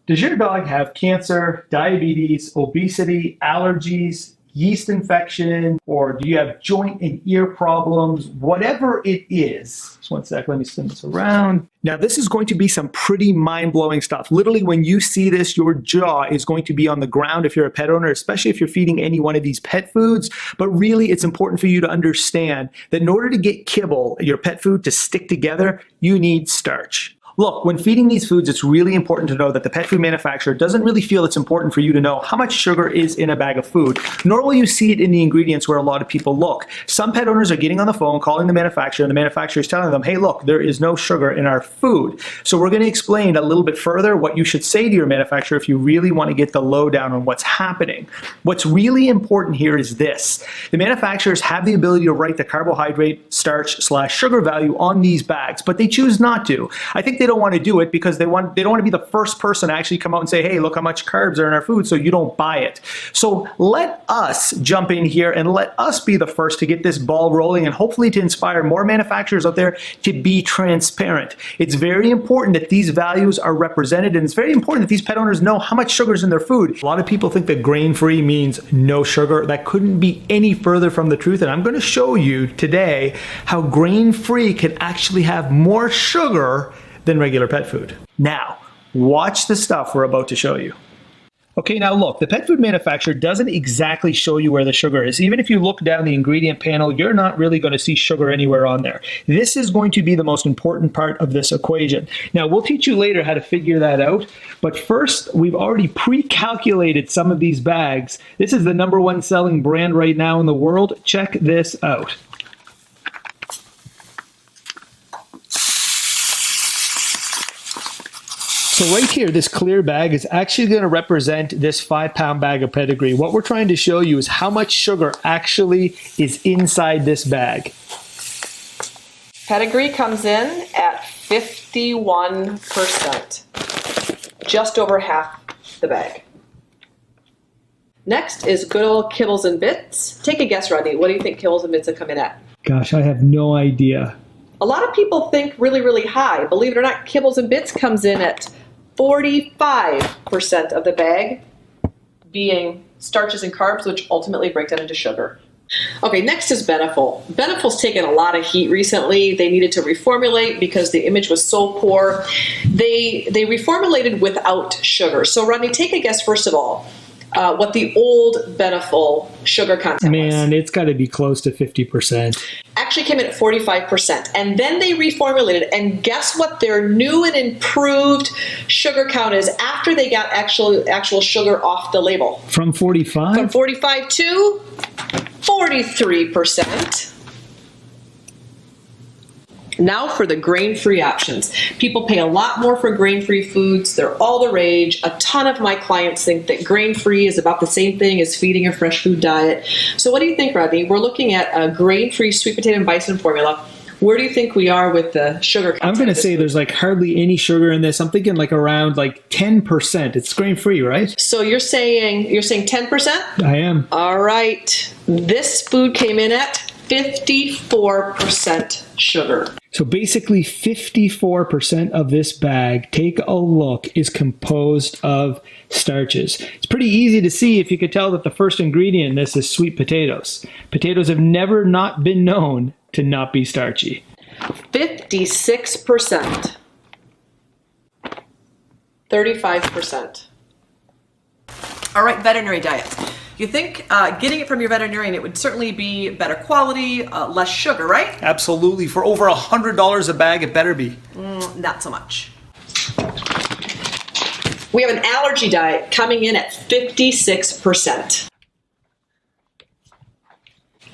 Does your dog have cancer, diabetes, obesity, allergies, yeast infection, or do you have joint and ear problems? Whatever it is. Just one sec, let me spin this around. Now, this is going to be some pretty mind-blowing stuff. Literally, when you see this, your jaw is going to be on the ground if you're a pet owner, especially if you're feeding any one of these pet foods. But really, it's important for you to understand that in order to get kibble, your pet food, to stick together, you need starch. Look, when feeding these foods, it's really important to know that the pet food manufacturer doesn't really feel it's important for you to know how much sugar is in a bag of food, nor will you see it in the ingredients where a lot of people look. Some pet owners are getting on the phone, calling the manufacturer, and the manufacturer is telling them, hey, look, there is no sugar in our food. So we're going to explain a little bit further what you should say to your manufacturer if you really want to get the lowdown on what's happening. What's really important here is this. The manufacturers have the ability to write the carbohydrate, starch/sugar value on these bags, but they choose not to. I think they don't want to do it because they don't want to be the first person to actually come out and say, hey, look how much carbs are in our food, so you don't buy it. So let us jump in here and let us be the first to get this ball rolling and hopefully to inspire more manufacturers out there to be transparent. It's very important that these values are represented, and it's very important that these pet owners know how much sugar is in their food. A lot of people think that grain-free means no sugar. That couldn't be any further from the truth, and I'm going to show you today how grain-free can actually have more sugar than regular pet food. Now, watch the stuff we're about to show you. Okay, now look, the pet food manufacturer doesn't exactly show you where the sugar is. Even if you look down the ingredient panel, you're not really going to see sugar anywhere on there. This is going to be the most important part of this equation. Now, we'll teach you later how to figure that out, but first, we've already pre-calculated some of these bags. This is the #1 selling brand right now in the world. Check this out. So right here, this clear bag is actually going to represent this 5-pound bag of pedigree. What we're trying to show you is how much sugar actually is inside this bag. Pedigree comes in at 51%, just over half the bag. Next is good old Kibbles and Bits. Take a guess, Rodney. What do you think Kibbles and Bits will come in at? Gosh, I have no idea. A lot of people think really, really high. Believe it or not, Kibbles and Bits comes in at 45% of the bag being starches and carbs, which ultimately break down into sugar. Okay, next is Beneful. Beneful's taken a lot of heat recently. They needed to reformulate because the image was so poor. They reformulated without sugar. So Rodney, take a guess first of all, what the old Beneful sugar content was. Man, it's got to be close to 50%. Actually came in at 45%. And then they reformulated, and guess what their new and improved sugar count is after they got actual sugar off the label? From 45? From 45 to 43%. Now for the grain-free options. People pay a lot more for grain-free foods. They're all the rage. A ton of my clients think that grain-free is about the same thing as feeding a fresh food diet. So what do you think, Rodney? We're looking at a grain-free sweet potato and bison formula. Where do you think we are with the sugar content? I'm going to say there's like hardly any sugar in this. I'm thinking like around like 10%. It's grain-free, right? So you're saying 10%? I am. All right. This food came in at 54% sugar. So basically 54% of this bag, take a look, is composed of starches. It's pretty easy to see if you could tell that the first ingredient in this is sweet potatoes. Potatoes have never not been known to not be starchy. 56%. 35%. All right, veterinary diet. You think getting it from your veterinarian, it would certainly be better quality, less sugar, right? Absolutely. For over $100 a bag, it better be. Not so much. We have an allergy diet coming in at 56%.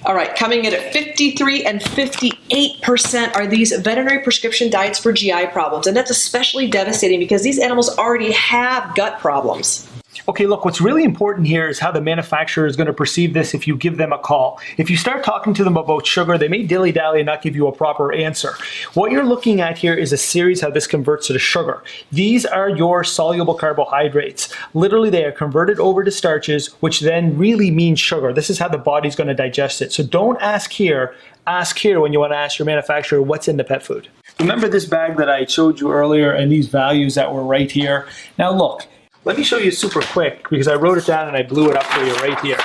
All right, coming in at 53 and 58% are these veterinary prescription diets for GI problems. And that's especially devastating because these animals already have gut problems. Okay, look, what's really important here is how the manufacturer is going to perceive this if you give them a call. If you start talking to them about sugar, they may dilly-dally and not give you a proper answer. What you're looking at here is a series how this converts to sugar. These are your soluble carbohydrates. Literally, they are converted over to starches, which then really means sugar. This is how the body's going to digest it. So don't ask here. Ask here when you want to ask your manufacturer what's in the pet food. Remember this bag that I showed you earlier and these values that were right here? Now look, Let me show you super quick because I wrote it down and I blew it up for you right here.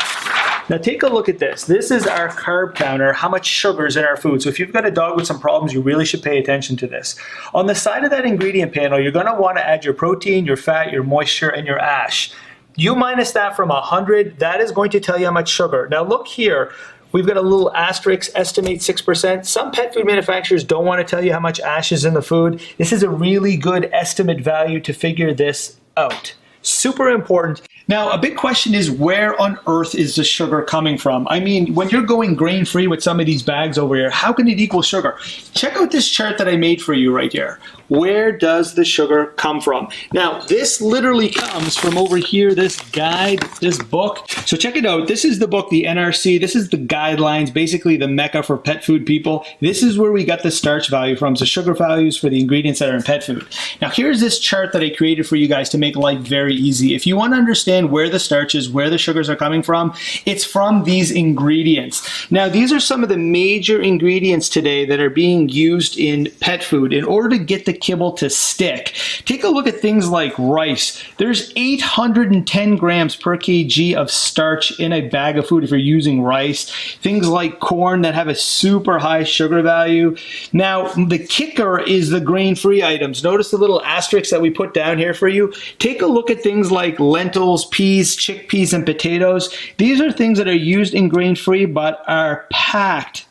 Now take a look at this. This is our carb counter, how much sugar is in our food. So if you've got a dog with some problems, you really should pay attention to this. On the side of that ingredient panel, you're gonna wanna add your protein, your fat, your moisture, and your ash. You minus that from 100, that is going to tell you how much sugar. Now look here, we've got a little asterisk, estimate 6%. Some pet food manufacturers don't wanna tell you how much ash is in the food. This is a really good estimate value to figure this out. Super important. Now, a big question is, where on earth is the sugar coming from? I mean, when you're going grain-free with some of these bags over here, how can it equal sugar? Check out this chart that I made for you right here. Where does the sugar come from? Now, this literally comes from over here, this guide, this book. So check it out. This is the book, the NRC. This is the guidelines, basically the mecca for pet food people. This is where we got the starch value from, the sugar values for the ingredients that are in pet food. Now, here's this chart that I created for you guys to make life very easy. If you want to understand where the starches, where the sugars are coming from, it's from these ingredients. Now, these are some of the major ingredients today that are being used in pet food in order to get the kibble to stick. Take a look at things like rice. There's 810 grams per kg of starch in a bag of food if you're using rice. Things like corn that have a super high sugar value. Now, the kicker is the grain-free items. Notice the little asterisks that we put down here for you. Take a look at things like lentils, peas, chickpeas, and potatoes. These are things that are used in grain-free but are packed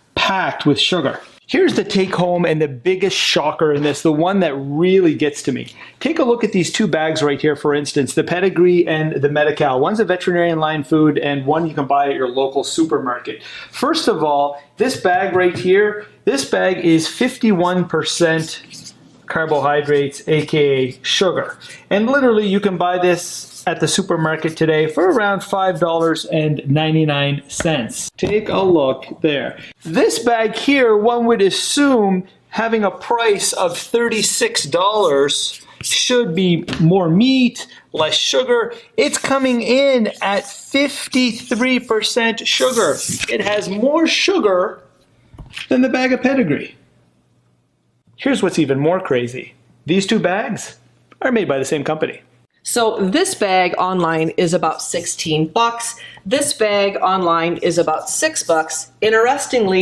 with sugar. Here's the take home and the biggest shocker in this, the one that really gets to me. Take a look at these two bags right here, for instance, the Pedigree and the Medi-Cal. One's a veterinarian line food and one you can buy at your local supermarket. First of all, this bag right here, this bag is 51% carbohydrates, aka sugar. And literally you can buy this at the supermarket today for around $5.99. Take a look there. This bag here, one would assume having a price of $36 should be more meat, less sugar. It's coming in at 53% sugar. It has more sugar than the bag of Pedigree. Here's what's even more crazy. These two bags are made by the same company. So this bag online is about 16 bucks. This bag online is about $6. Interestingly,